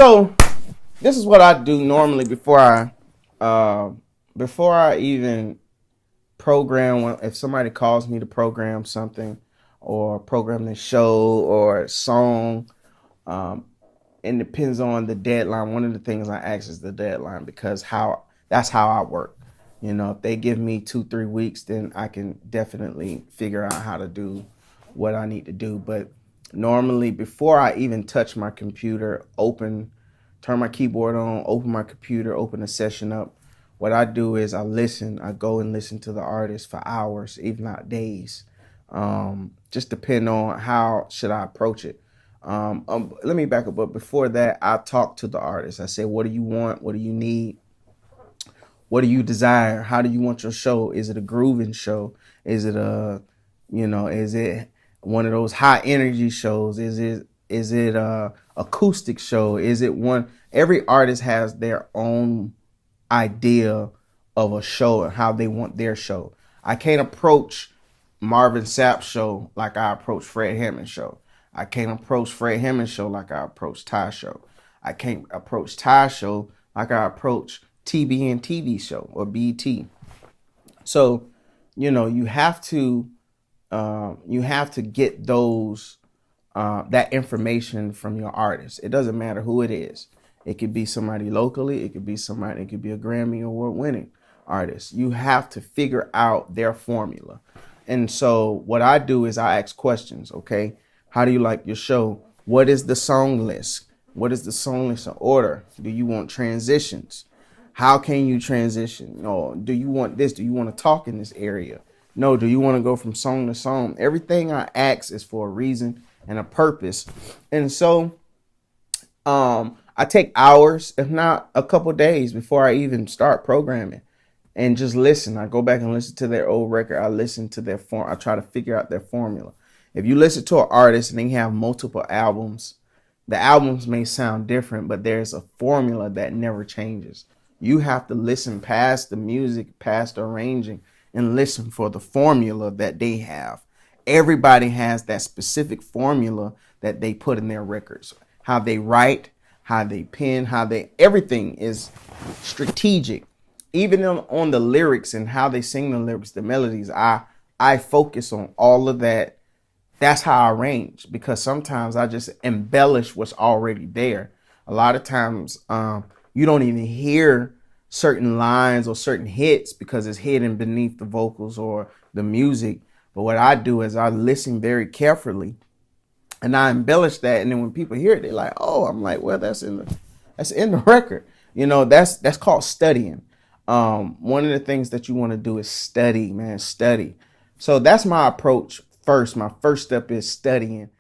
So this is what I do normally before I even program. If somebody calls me to program something or program the show or a song, um, it depends on the deadline. One of the things I ask is the deadline because how that's how I work. If they give me 2-3 weeks, then I can definitely figure out how to do what I need to do. But normally, before I even touch my computer, turn my keyboard on, open my computer, open a session up, what I do is I listen. I go and listen to the artist for hours, if not days. Just depend on how should I approach it. Let me back up. But before that, I talk to the artist. I say, what do you want? What do you need? What do you desire? How do you want your show? Is it a grooving show? Is it is it one of those high energy shows? Is it a acoustic show? Is it one? Every artist has their own idea of a show and how they want their show. I can't approach Marvin Sapp's show like I approach Fred Hammond's show. I can't approach Fred Hammond's show like I approach Ty's show. I can't approach Ty's show like I approach TBN TV show or BT. So, you have to get those that information from your artist. It doesn't matter who it is. It could be somebody locally. It could be somebody. It could be a Grammy Award winning artist. You have to figure out their formula. And so what I do is I ask questions. Okay, how do you like your show? What is the song list? What is the song list in order? Do you want transitions? How can you transition? No, do you want this? Do you want to talk in this area? No, do you want to go from song to song? Everything I ask is for a reason and a purpose. And so I take hours, if not a couple days, before I even start programming and just listen. I go back and listen to their old record. I listen to their form. I try to figure out their formula. If you listen to an artist and they have multiple albums, the albums may sound different, but there's a formula that never changes. You have to listen past the music, past the arranging, and listen for the formula that they have. Everybody has that specific formula that they put in their records. How they write, how they pen, everything is strategic. Even on the lyrics and how they sing the lyrics, the melodies, I focus on all of that. That's how I arrange, because sometimes I just embellish what's already there. A lot of times you don't even hear certain lines or certain hits because it's hidden beneath the vocals or the music. But what I do is I listen very carefully and I embellish that. And then when people hear it, they're like, oh, I'm like, well, that's in the record. That's called studying. One of the things that you want to do is study, man, study. So that's my approach first. My first step is studying.